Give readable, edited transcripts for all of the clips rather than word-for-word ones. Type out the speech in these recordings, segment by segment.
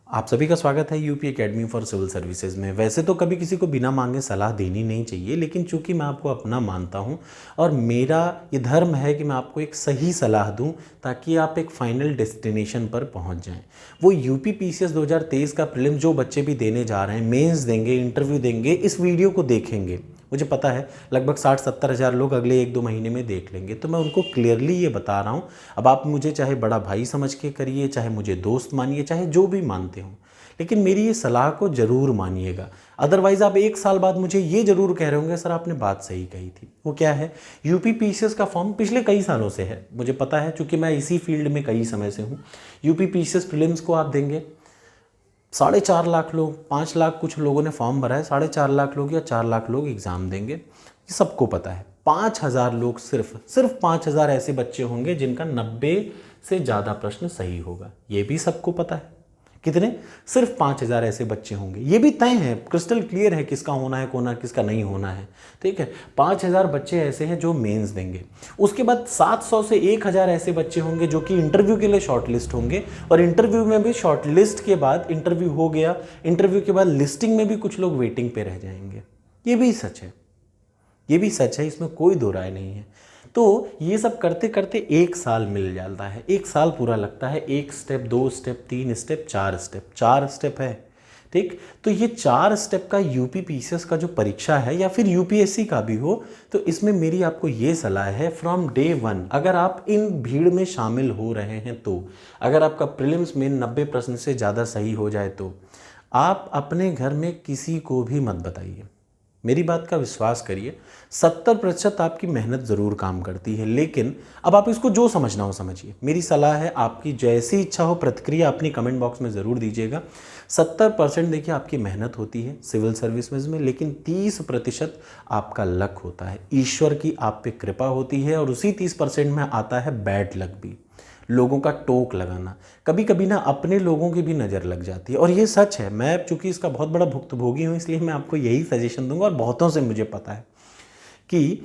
आप सभी का स्वागत है UP academy for civil services में। वैसे तो कभी किसी को बिना मांगे सलाह देनी नहीं चाहिए, लेकिन चूंकि मैं आपको अपना मानता हूं और मेरा ये धर्म है कि मैं आपको एक सही सलाह दूं ताकि आप एक फाइनल डेस्टिनेशन पर पहुंच जाएं। वो यूपी पीसीएस 2023 का प्रीलिम जो बच्चे भी देने जा रहे हैं, मेंस देंगे, इंटरव्यू देंगे, इस वीडियो को देखेंगे, मुझे पता है लगभग 60-70 हज़ार लोग अगले 1-2 महीने में देख लेंगे, तो मैं उनको क्लियरली ये बता रहा हूँ। अब आप मुझे चाहे बड़ा भाई समझ के करिए, चाहे मुझे दोस्त मानिए, चाहे जो भी मानते हो, लेकिन मेरी ये सलाह को ज़रूर मानिएगा। अदरवाइज़ आप 1 साल बाद मुझे ये ज़रूर कह रहे होंगे सर आपने बात सही कही थी। वो क्या है, यूपी पीसीएस का फॉर्म पिछले कई सालों से है, मुझे पता है, चूँकि मैं इसी फील्ड में कई समय से हूँ। यूपी पीसीएस प्रीलिम्स को आप देंगे, 4.5 लाख लोग, 5 लाख कुछ लोगों ने फॉर्म भरा है, 4.5 लाख लोग या 4 लाख लोग एग्ज़ाम देंगे, ये सबको पता है। 5,000 लोग, सिर्फ 5,000 ऐसे बच्चे होंगे जिनका 90 से ज़्यादा प्रश्न सही होगा, ये भी सबको पता है। कितने? सिर्फ 5,000 ऐसे बच्चे होंगे, ये भी तय है, क्रिस्टल क्लियर है किसका होना है, कोना किसका नहीं होना है, ठीक है। 5,000 बच्चे ऐसे हैं जो मेंस देंगे। उसके बाद 700 से 1,000 ऐसे बच्चे होंगे जो कि इंटरव्यू के लिए शॉर्टलिस्ट होंगे, और इंटरव्यू में भी शॉर्टलिस्ट के बाद इंटरव्यू हो गया, इंटरव्यू के बाद लिस्टिंग में भी कुछ लोग वेटिंग पे रह जाएंगे। ये भी सच है, ये भी सच है, इसमें कोई दो राय नहीं है। तो ये सब करते करते 1 साल मिल जाता है, 1 साल पूरा लगता है। 1 स्टेप, 2 स्टेप, 3 स्टेप, 4 स्टेप है, ठीक। तो ये 4 स्टेप का यूपी पीसीएस का जो परीक्षा है या फिर यूपीएससी का भी हो, तो इसमें मेरी आपको ये सलाह है, फ्रॉम डे 1 अगर आप इन भीड़ में शामिल हो रहे हैं, तो अगर आपका प्रीलिम्स में 90 प्रश्न से ज़्यादा सही हो जाए तो आप अपने घर में किसी को भी मत बताइए। मेरी बात का विश्वास करिए, 70% आपकी मेहनत ज़रूर काम करती है, लेकिन अब आप इसको जो समझना हो समझिए। मेरी सलाह है, आपकी जैसी इच्छा हो प्रतिक्रिया अपनी कमेंट बॉक्स में ज़रूर दीजिएगा। 70% देखिए आपकी मेहनत होती है सिविल सर्विस में, लेकिन 30% आपका लक होता है, ईश्वर की आप पे कृपा होती है, और उसी 30% में आता है बैड लक भी, लोगों का टोक लगाना। कभी कभी ना अपने लोगों की भी नज़र लग जाती है, और ये सच है। मैं चूंकि इसका बहुत बड़ा भुक्तभोगी हूँ, इसलिए मैं आपको यही सजेशन दूंगा, और बहुतों से मुझे पता है कि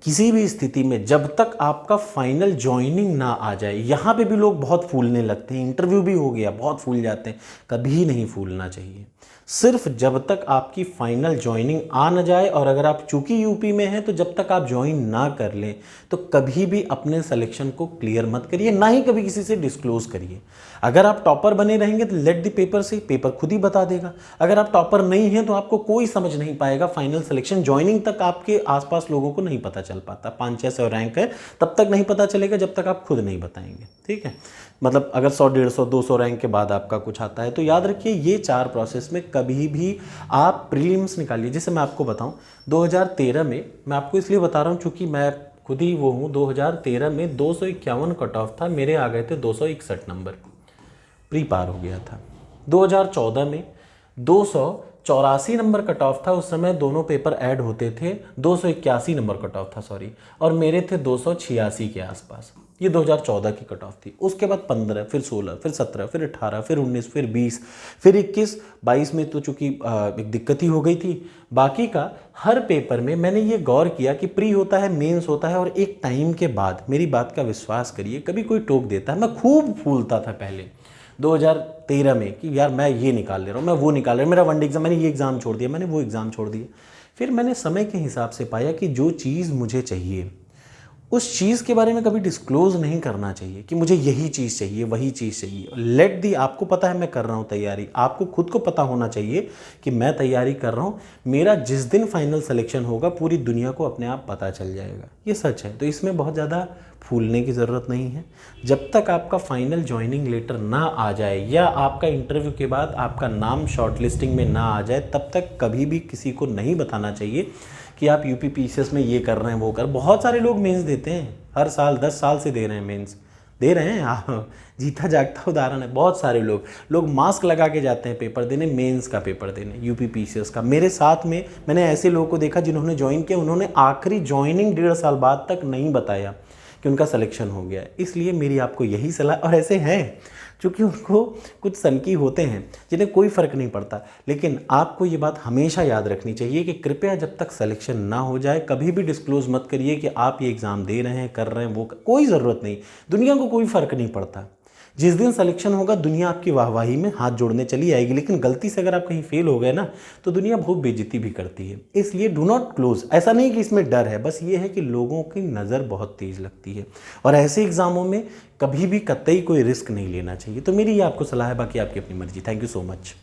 किसी भी स्थिति में जब तक आपका फाइनल ज्वाइनिंग ना आ जाए, यहाँ पे भी लोग बहुत फूलने लगते हैं, इंटरव्यू भी हो गया बहुत फूल जाते हैं, कभी नहीं फूलना चाहिए। सिर्फ जब तक आपकी फाइनल ज्वाइनिंग आ न जाए, और अगर आप चूंकि यूपी में हैं तो जब तक आप ज्वाइन ना कर लें, तो कभी भी अपने सिलेक्शन को क्लियर मत करिए, ना ही कभी किसी से डिस्क्लोज करिए। अगर आप टॉपर बने रहेंगे तो लेट द पेपर से, पेपर खुद ही बता देगा। अगर आप टॉपर नहीं हैं तो आपको कोई समझ नहीं पाएगा, फाइनल सिलेक्शन ज्वाइनिंग तक आपके आसपास लोगों को नहीं पता चल पाता। 500-600 रैंक है, तब तक नहीं पता चलेगा जब तक आप खुद नहीं बताएंगे, ठीक है। मतलब अगर 100, 150, 200 रैंक के बाद आपका कुछ आता है, तो याद रखिए ये 4 प्रोसेस में कभी भी आप प्रीलिम्स निकालिए। जैसे मैं आपको बताऊं, 2013 में, मैं आपको इसलिए बता रहा हूं चूंकि मैं खुद ही वो हूं, 2013 में 251 कट ऑफ था, मेरे आ गए थे 261 नंबर, प्री पार हो गया था। 2014 में 284 नंबर कट ऑफ था, उस समय दोनों पेपर ऐड होते थे, 281 नंबर कट ऑफ था, सॉरी, और मेरे थे 286 के आसपास। ये 2014 की कट ऑफ थी। उसके बाद 15, फिर 16, फिर 17, फिर 18, फिर 19, फिर 20, फिर 21, 22 में तो चूंकि एक दिक्कत ही हो गई थी। बाकी का हर पेपर में मैंने ये गौर किया कि प्री होता है, मेंस होता है, और एक टाइम के बाद, मेरी बात का विश्वास करिए, कभी कोई टोक देता है, मैं खूब फूलता था पहले 2013 में कि यार मैं ये निकाल ले रहा हूँ, मैं वो निकाल रहा हूँ, मेरा वनडे एग्जाम, मैंने ये एग्ज़ाम छोड़ दिया, मैंने वो एग्ज़ाम छोड़ दिया। फिर मैंने समय के हिसाब से पाया कि जो चीज़ मुझे चाहिए उस चीज़ के बारे में कभी डिस्क्लोज नहीं करना चाहिए कि मुझे यही चीज़ चाहिए, वही चीज़ चाहिए। लेट दी, आपको पता है मैं कर रहा हूँ तैयारी, आपको खुद को पता होना चाहिए कि मैं तैयारी कर रहा हूँ, मेरा जिस दिन फाइनल सिलेक्शन होगा पूरी दुनिया को अपने आप पता चल जाएगा, ये सच है। तो इसमें बहुत ज़्यादा फूलने की ज़रूरत नहीं है। जब तक आपका फाइनल ज्वाइनिंग लेटर ना आ जाए, या आपका इंटरव्यू के बाद आपका नाम शॉर्टलिस्टिंग में ना आ जाए, तब तक कभी भी किसी को नहीं बताना चाहिए कि आप यूपी पीसीएस में ये कर रहे हैं, वो कर। बहुत सारे लोग मेंस देते हैं, हर साल 10 साल से दे रहे हैं, मेंस दे रहे हैं, जीता जागता उदाहरण है। बहुत सारे लोग मास्क लगा के जाते हैं पेपर देने, मेंस का पेपर देने, यूपी पीसीएस का। मेरे साथ में मैंने ऐसे लोगों को देखा जिन्होंने ज्वाइन किया, उन्होंने आखिरी ज्वाइनिंग 1.5 साल बाद तक नहीं बताया कि उनका सिलेक्शन हो गया है। इसलिए मेरी आपको यही सलाह, और ऐसे हैं क्योंकि उनको कुछ सनकी होते हैं जिन्हें कोई फ़र्क नहीं पड़ता, लेकिन आपको ये बात हमेशा याद रखनी चाहिए कि कृपया जब तक सिलेक्शन ना हो जाए कभी भी डिस्क्लोज़ मत करिए कि आप ये एग्ज़ाम दे रहे हैं, कर रहे हैं, वो कोई ज़रूरत नहीं, दुनिया को कोई फ़र्क नहीं पड़ता। जिस दिन सिलेक्शन होगा दुनिया आपकी वाहवाही में हाथ जोड़ने चली आएगी, लेकिन गलती से अगर आप कहीं फेल हो गए ना तो दुनिया बहुत बेइज्जती भी करती है। इसलिए डू नॉट क्लोज। ऐसा नहीं कि इसमें डर है, बस ये है कि लोगों की नज़र बहुत तेज़ लगती है और ऐसे एग्जामों में कभी भी कतई कोई रिस्क नहीं लेना चाहिए। तो मेरी ये आपको सलाह है, बाकी आपकी अपनी मर्जी। Thank you so much.